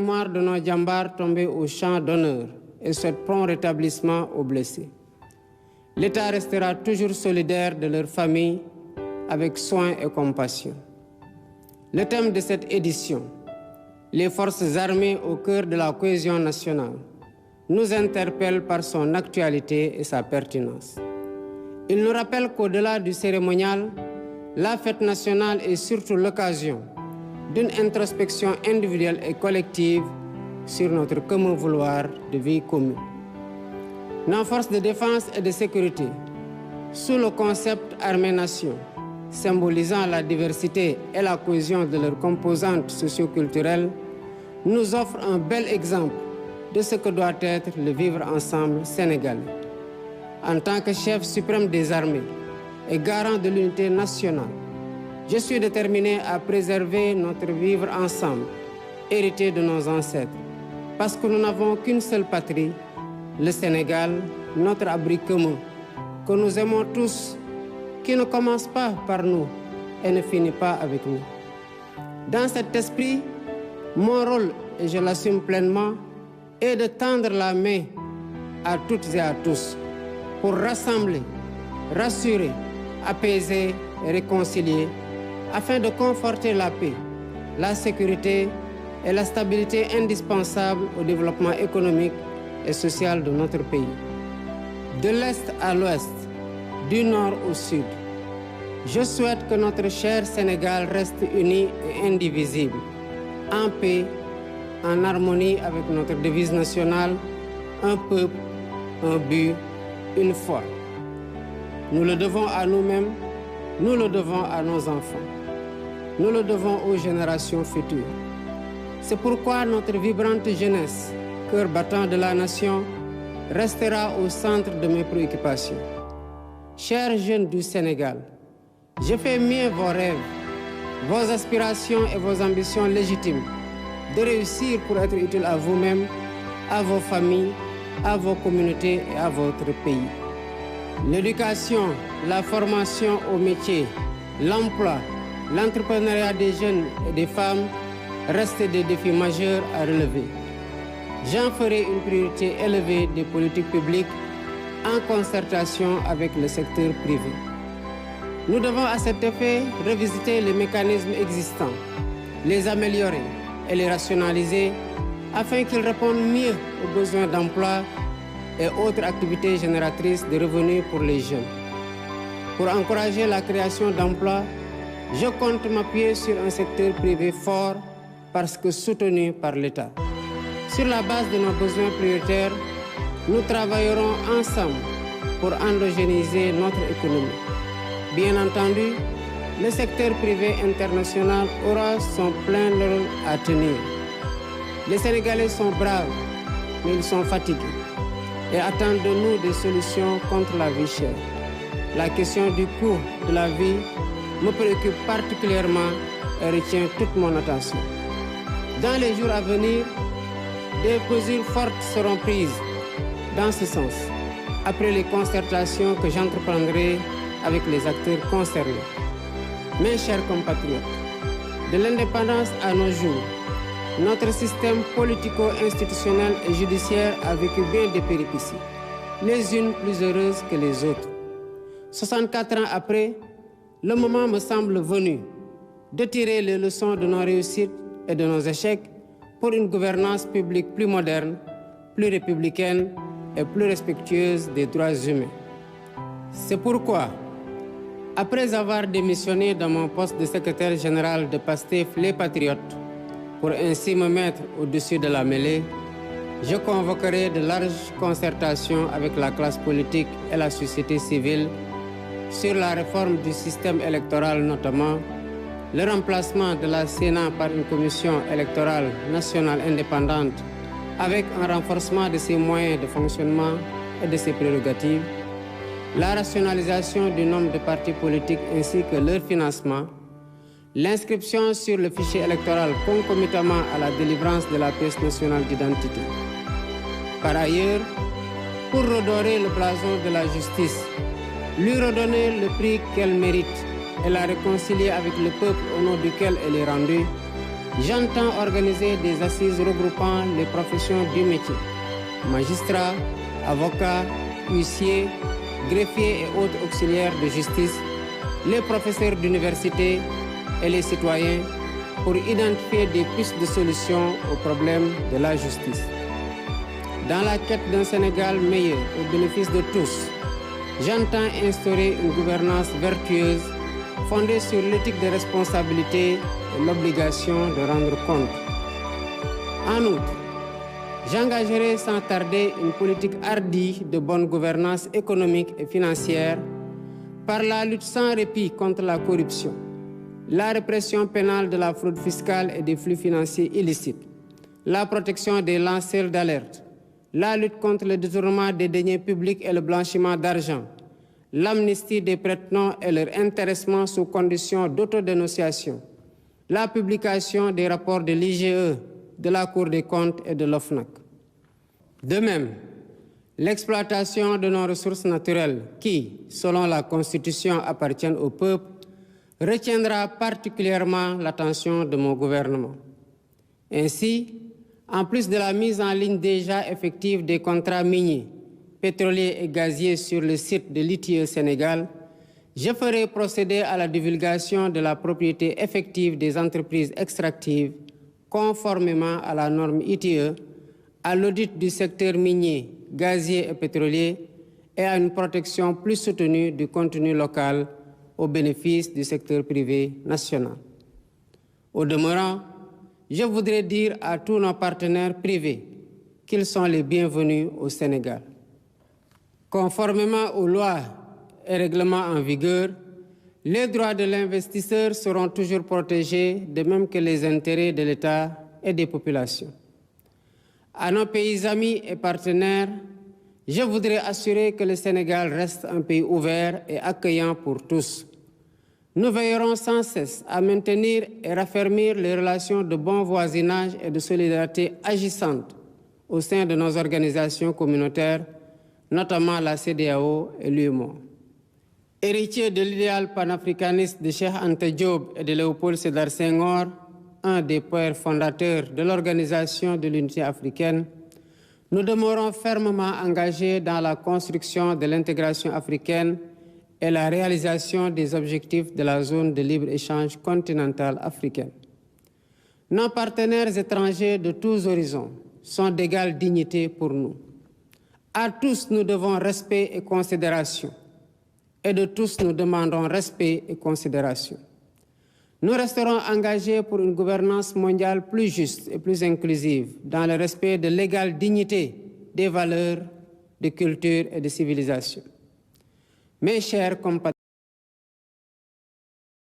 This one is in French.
Mémoire de nos djambars tombés au champ d'honneur et souhaite prompt rétablissement aux blessés. L'État restera toujours solidaire de leurs familles avec soin et compassion. Le thème de cette édition, les forces armées au cœur de la cohésion nationale, nous interpelle par son actualité et sa pertinence. Il nous rappelle qu'au-delà du cérémonial, la fête nationale est surtout l'occasion d'une introspection individuelle et collective sur notre commun vouloir de vie commune. Nos forces de défense et de sécurité, sous le concept armée-nation, symbolisant la diversité et la cohésion de leurs composantes socio-culturelles, nous offrent un bel exemple de ce que doit être le vivre ensemble sénégalais. En tant que chef suprême des armées et garant de l'unité nationale, je suis déterminé à préserver notre vivre ensemble, hérité de nos ancêtres, parce que nous n'avons qu'une seule patrie, le Sénégal, notre abri commun, que nous aimons tous, qui ne commence pas par nous et ne finit pas avec nous. Dans cet esprit, mon rôle, et je l'assume pleinement, est de tendre la main à toutes et à tous pour rassembler, rassurer, apaiser et réconcilier afin de conforter la paix, la sécurité et la stabilité indispensables au développement économique et social de notre pays. De l'Est à l'Ouest, du Nord au Sud, je souhaite que notre cher Sénégal reste uni et indivisible, en paix, en harmonie avec notre devise nationale, un peuple, un but, une foi. Nous le devons à nous-mêmes, nous le devons à nos enfants, nous le devons aux générations futures. C'est pourquoi notre vibrante jeunesse, cœur battant de la nation, restera au centre de mes préoccupations. Chers jeunes du Sénégal, je fais mien vos rêves, vos aspirations et vos ambitions légitimes de réussir pour être utile à vous-même, à vos familles, à vos communautés et à votre pays. L'éducation, la formation au métier, l'emploi, l'entrepreneuriat des jeunes et des femmes restent des défis majeurs à relever. J'en ferai une priorité élevée des politiques publiques en concertation avec le secteur privé. Nous devons à cet effet revisiter les mécanismes existants, les améliorer et les rationaliser afin qu'ils répondent mieux aux besoins d'emploi et autres activités génératrices de revenus pour les jeunes. Pour encourager la création d'emplois, je compte m'appuyer sur un secteur privé fort parce que soutenu par l'État. Sur la base de nos besoins prioritaires, nous travaillerons ensemble pour endogéniser notre économie. Bien entendu, le secteur privé international aura son plein rôle à tenir. Les Sénégalais sont braves, mais ils sont fatigués et attendent de nous des solutions contre la vie chère. La question du coût de la vie me préoccupe particulièrement et retient toute mon attention. Dans les jours à venir, des mesures fortes seront prises dans ce sens, après les concertations que j'entreprendrai avec les acteurs concernés. Mes chers compatriotes, de l'indépendance à nos jours, notre système politico-institutionnel et judiciaire a vécu bien des péripéties, les unes plus heureuses que les autres. 64 ans après, le moment me semble venu de tirer les leçons de nos réussites et de nos échecs pour une gouvernance publique plus moderne, plus républicaine et plus respectueuse des droits humains. C'est pourquoi, après avoir démissionné dans mon poste de secrétaire général de PASTEF Les Patriotes, pour ainsi me mettre au-dessus de la mêlée, je convoquerai de larges concertations avec la classe politique et la société civile sur la réforme du système électoral notamment, le remplacement de la Sénat par une commission électorale nationale indépendante avec un renforcement de ses moyens de fonctionnement et de ses prérogatives, la rationalisation du nombre de partis politiques ainsi que leur financement, l'inscription sur le fichier électoral concomitamment à la délivrance de la pièce nationale d'identité. Par ailleurs, pour redorer le blason de la justice, lui redonner le prix qu'elle mérite et la réconcilier avec le peuple au nom duquel elle est rendue, j'entends organiser des assises regroupant les professions du métier, magistrats, avocats, huissiers, greffiers et autres auxiliaires de justice, les professeurs d'université et les citoyens pour identifier des pistes de solutions aux problèmes de la justice. Dans la quête d'un Sénégal meilleur au bénéfice de tous, j'entends instaurer une gouvernance vertueuse fondée sur l'éthique de responsabilité et l'obligation de rendre compte. En outre, j'engagerai sans tarder une politique hardie de bonne gouvernance économique et financière par la lutte sans répit contre la corruption, la répression pénale de la fraude fiscale et des flux financiers illicites, la protection des lanceurs d'alerte, la lutte contre le détournement des deniers publics et le blanchiment d'argent, l'amnistie des prête-noms et leur intéressement sous condition d'autodénonciation, la publication des rapports de l'IGE, de la Cour des comptes et de l'OFNAC. De même, l'exploitation de nos ressources naturelles qui, selon la Constitution, appartiennent au peuple, retiendra particulièrement l'attention de mon gouvernement. Ainsi, en plus de la mise en ligne déjà effective des contrats miniers, pétroliers et gaziers sur le site de l'ITIE Sénégal, je ferai procéder à la divulgation de la propriété effective des entreprises extractives conformément à la norme ITIE, à l'audit du secteur minier, gazier et pétrolier et à une protection plus soutenue du contenu local au bénéfice du secteur privé national. Au demeurant, je voudrais dire à tous nos partenaires privés qu'ils sont les bienvenus au Sénégal. Conformément aux lois et règlements en vigueur, les droits de l'investisseur seront toujours protégés, de même que les intérêts de l'État et des populations. À nos pays amis et partenaires, je voudrais assurer que le Sénégal reste un pays ouvert et accueillant pour tous. Nous veillerons sans cesse à maintenir et raffermir les relations de bon voisinage et de solidarité agissantes au sein de nos organisations communautaires, notamment la CEDEAO et l'UEMOA. Héritier de l'idéal panafricaniste de Cheikh Anta Diop et de Léopold Sédar Senghor, un des pères fondateurs de l'Organisation de l'Unité africaine, nous demeurons fermement engagés dans la construction de l'intégration africaine et la réalisation des objectifs de la zone de libre-échange continentale africaine. Nos partenaires étrangers de tous horizons sont d'égale dignité pour nous. À tous, nous devons respect et considération. Et de tous, nous demandons respect et considération. Nous resterons engagés pour une gouvernance mondiale plus juste et plus inclusive, dans le respect de l'égale dignité des valeurs, de culture et de civilisation. Mes chers compatriotes,